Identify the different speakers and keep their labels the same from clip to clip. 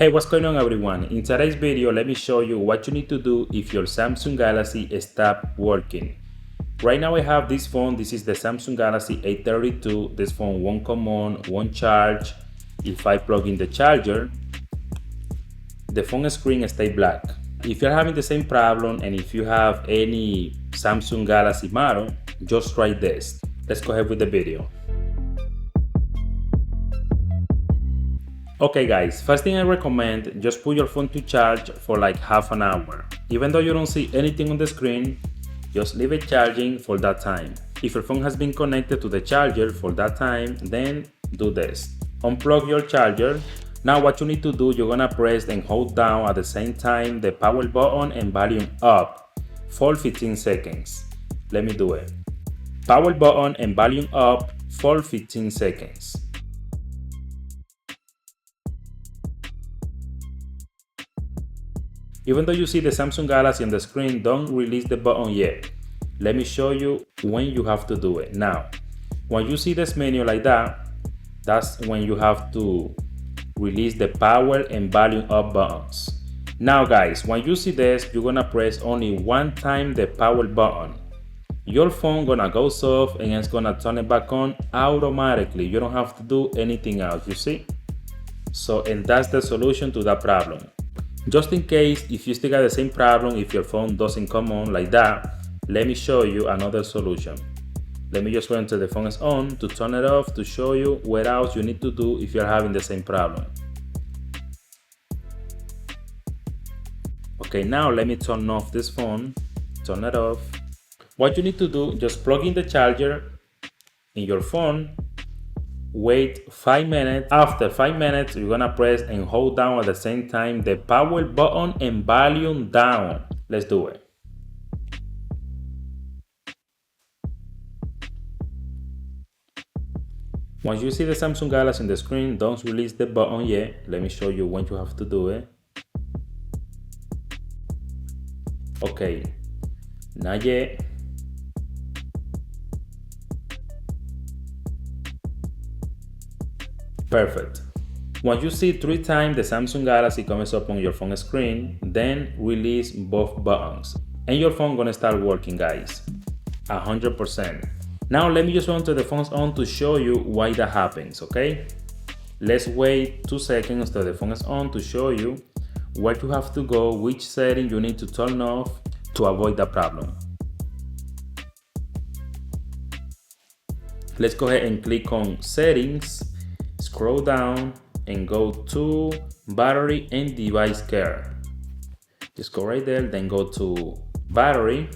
Speaker 1: Hey, what's going on everyone? In today's video, let me show you what you need to do if your Samsung Galaxy stops working. Right now I have this phone. This is the Samsung Galaxy A32. This phone won't come on, won't charge. If I plug in the charger, the phone screen stays black. If you're having the same problem and if you have any Samsung Galaxy model, just try this. Let's go ahead with the video. Okay guys, first thing I recommend, just put your phone to charge for like half an hour. Even though you don't see anything on the screen, just leave it charging for that time. If your phone has been connected to the charger for that time, then do this. Unplug your charger. Now what you need to do, you're gonna press and hold down at the same time the power button and volume up for 15 seconds. Let me do it. Power button and volume up for 15 seconds. Even though you see the Samsung Galaxy on the screen, don't release the button yet. Let me show you when you have to do it. Now, when you see this menu like that, that's when you have to release the power and volume up buttons. Now guys, when you see this, you're gonna press only one time the power button. Your phone gonna go soft and it's gonna turn it back on automatically. You don't have to do anything else, you see? So, and that's the solution to that problem. Just in case if you still got the same problem, if your phone doesn't come on like that, let me show you another solution. Let me just go into the phone is on to turn it off to show you what else you need to do if you're having the same problem. Okay, now let me turn off this phone, turn it off. What you need to do, just plug in the charger in your phone. Wait 5 minutes. After 5 minutes, you're gonna press and hold down at the same time the power button and volume down. Let's do it. Once you see the Samsung Galaxy on the screen, don't release the button yet. Let me show you when you have to do it. Okay, not yet. Perfect. Once you see 3 times the Samsung Galaxy comes up on your phone screen, then release both buttons and your phone gonna start working guys, 100%. Now let me just go into the phone's on to show you why that happens, okay? Let's wait 2 seconds till the phone is on to show you where you have to go, which setting you need to turn off to avoid the problem. Let's go ahead and click on settings. Scroll down and go to battery and device care. Just go right there, then go to battery,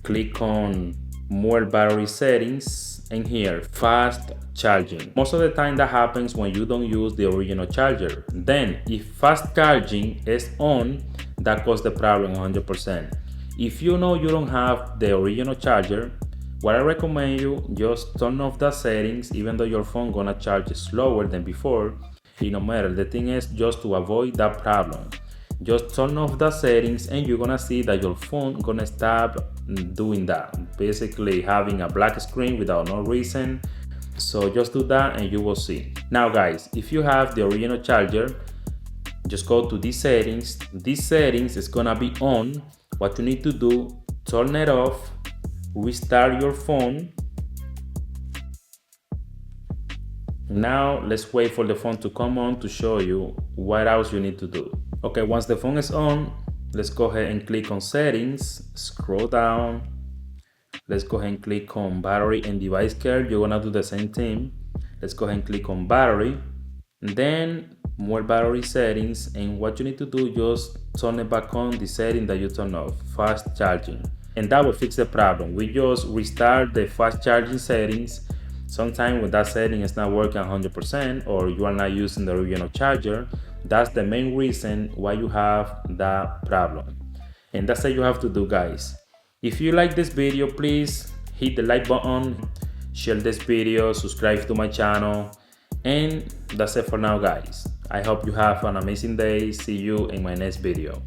Speaker 1: click on more battery settings, and here fast charging. Most of the time that happens when you don't use the original charger. Then if fast charging is on, that causes the problem 100%. If you know you don't have the original charger, what I recommend you, just turn off the settings. Even though your phone gonna charge slower than before, it no matter. The thing is just to avoid that problem. Just turn off the settings and you're gonna see that your phone gonna stop doing that. Basically having a black screen without no reason. So just do that and you will see. Now guys, if you have the original charger, just go to these settings. These settings is gonna be on. What you need to do, turn it off. Restart your phone. Now let's wait for the phone to come on to show you what else you need to do. Okay, once the phone is on, let's go ahead and click on settings, scroll down. Let's go ahead and click on battery and device care. You're gonna do the same thing. Let's go ahead and click on battery, and then more battery settings. And what you need to do, just turn it back on the setting that you turn off, fast charging. And that will fix the problem. We just restart the fast charging settings. Sometimes when that setting is not working 100% or you are not using the original charger, that's the main reason why you have that problem. And that's what you have to do guys. If you like this video, please hit the like button, share this video, subscribe to my channel, and that's it for now guys. I hope you have an amazing day. See you in my next video.